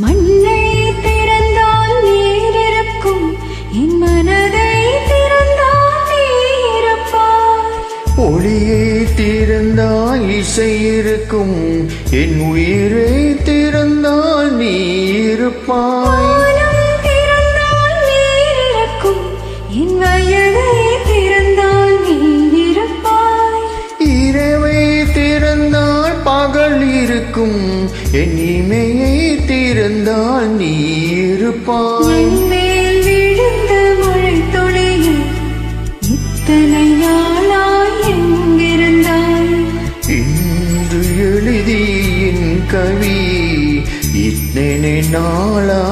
மண்ணை திறந்தால் நீர் இருக்கும், என் மனதை திறந்தால் நீ இருப்பாய். ஒளியை திறந்தால் இசை இருக்கும், என் உயிரை திறந்தால் நீ இருப்பாய். வானம் திறந்தால் நீர் இருக்கும், என் வயதை திறந்தால் நீ இருப்பாய். இரவை திறந்தால் பகல் இருக்கும், என் இமையை திறந்தால் நீ இருப்பாய். என் மேல் விழுந்த மழை துளியே, இத்தனை நாளாய் எங்கிருந்தாய்? இன்று எழுதியின் கவி இத்தனை நாளா